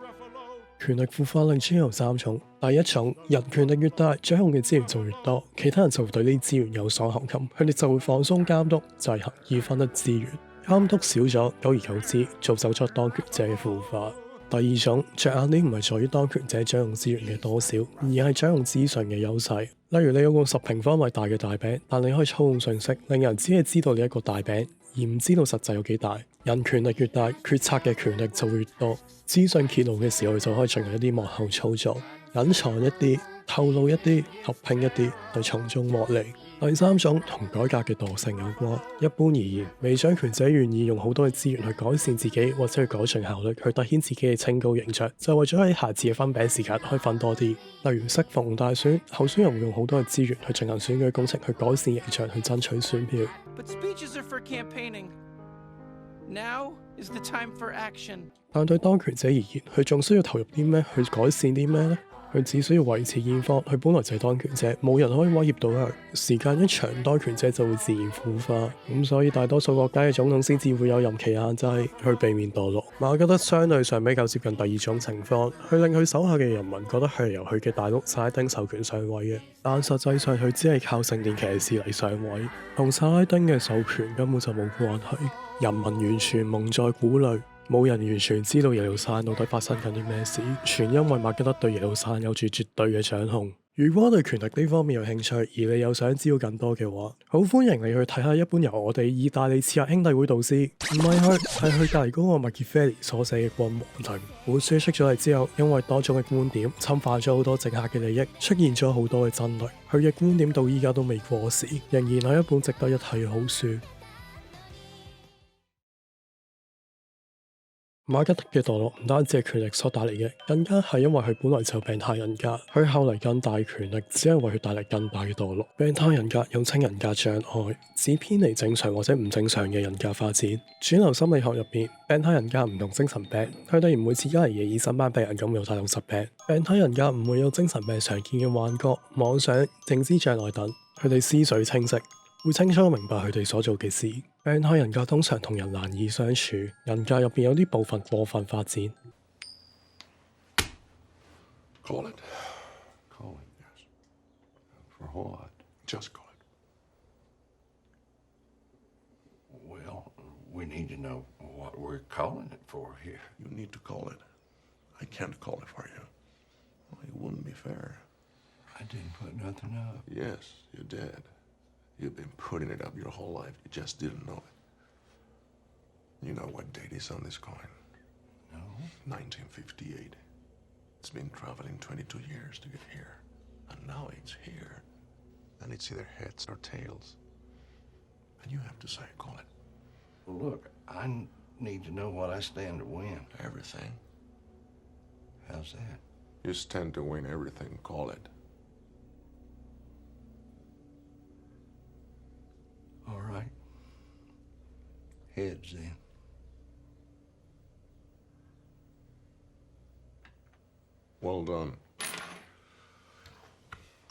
權力腐化論主要有3種。第一種，人權力越大，掌控嘅資源就越多，其他人就會對呢啲資源有所求冚，佢哋就會放鬆監督、制衡而分得資源。監督少咗，久而久之造就咗當權者嘅腐化。第二種，着眼點唔係在於當權者掌用資源嘅多少，而係掌用資訊嘅優勢。例如你有個10平方米大嘅大餅，但你可以操控信息，令人只係知道你一個大餅，而唔知道實際有幾大。人權力越大，決策嘅權力就會越多。資訊揭露嘅時候，就可以進行一啲幕後操作，隱藏一啲，透露一啲，合併一啲，去從中獲利。第3種同改革嘅惰性有關。一般而言，未掌權者願意用好多嘅資源去改善自己，或者去改進效率，去凸顯自己嘅清高形象，就為咗喺下次嘅分餅時間可以分多啲。例如適逢大選，候選人會用好多嘅資源去進行選舉工程，去改善形象，去爭取選票。But speeches are for campaigning. Now is the time for action. 但對當權者而言，佢仲需要投入啲咩去改善啲咩呢？佢只需要維持現況，佢本來就係當權者，冇人可以威脅到佢。時間一長，當權者就會自然腐化。咁所以大多數國家嘅總統先至會有任期限制，去避免墮落。馬吉德相對上比較接近第2種情況，去令佢手下嘅人民覺得佢係由佢嘅大佬薩拉丁授權上位嘅，但實際上佢只係靠聖殿騎士嚟上位，同薩拉丁嘅授權根本就冇關係。人民完全蒙在鼓裏。冇人完全知道耶路撒冷到底發生緊啲咩事，全因為馬吉德對耶路撒冷有住絕對嘅掌控。如果對權力呢方面有興趣，而你又想知道更多嘅話，好歡迎你去睇下一本由我哋意大利刺客兄弟會導師，唔係係去隔離嗰個麥傑菲尼所寫嘅《君王庭》。本書出咗嚟之後，因為多種嘅觀點侵犯咗好多政客嘅利益，出現咗好多嘅爭論。佢嘅觀點到依家都未過時，仍然係一本值得一睇嘅好書。馬吉德嘅墮落唔單止係權力所帶嚟嘅，更加係因為佢本來就病態人格，佢後嚟更大權力只係為佢帶嚟更大嘅墮落。病態人格又稱人格障礙，指偏離正常或者唔正常嘅人格發展。主流心理學入邊，病態人格唔同精神病，佢哋唔會似一尼爾森班病人咁有大量疾病。病態人格唔會有精神病常見嘅幻覺、妄想、認知障礙等，佢哋思緒清晰，會清楚明白佢哋所做嘅事。病態人格通常同人難以相處，人格入邊有啲部分過分發展。Call it. Call it, yes. For what? Just call it. Well, we need to know what we're calling it for here. You need to call it. I can't call it for you. Well, it wouldn't be fair. I didn't put nothing up. Yes, you did. You've been putting it up your whole life. You just didn't know it. You know what date is on this coin? No. 1958. It's been traveling 22 years to get here. And now it's here. And it's either heads or tails. And you have to say, call it. Well, look, I need to know what I stand to win. Everything. How's that? You stand to win everything. Call it. All right. Heads then.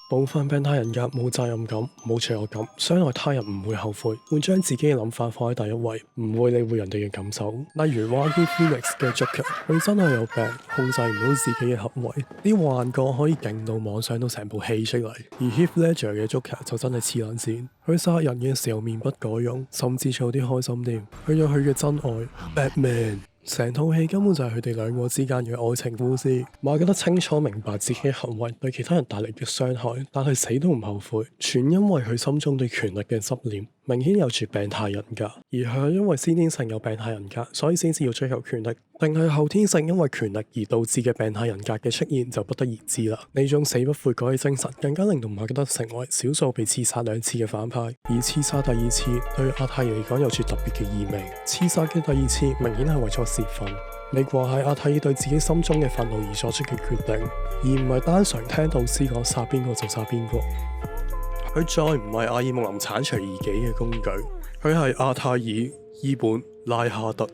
報部分病態人格冇責任感、冇罪惡感，傷害他人唔會後悔，會將自己嘅諗法放喺第一位，唔會理會人哋嘅感受。例如 Phoenix 嘅 Joker， 佢真係有病，控制唔到自己嘅行為，啲幻覺可以勁到妄想到成部戲出嚟。而 Heath Ledger 嘅 Joker 就真係黐撚線，佢殺人嘅時候面不改容，甚至做啲開心添。佢有佢嘅真愛 Batman。成套戲根本就係佢哋兩個之間嘅愛情故事。馬格得清楚明白自己嘅行為對其他人帶嚟嘅傷害，但係死都唔後悔，全因為佢心中對權力嘅執念。明顯有住病態人格，而佢係因為先天性有病態人格，所以先至要追求權力，定係後天性因為權力而導致嘅病態人格嘅出現就不得而知啦。呢種死不悔改嘅精神，更加令到馬格德成為少數被刺殺2次嘅反派。而刺殺第2次對阿泰爾嚟講有住特別嘅意味。刺殺嘅第2次明顯係為咗泄憤，你話係阿泰爾對自己心中嘅憤怒而作出嘅決定，而唔係單純聽導師講殺邊個就殺邊個。佢再唔係阿爾穆林剷除異己嘅工具，佢係阿泰爾伊本拉哈德。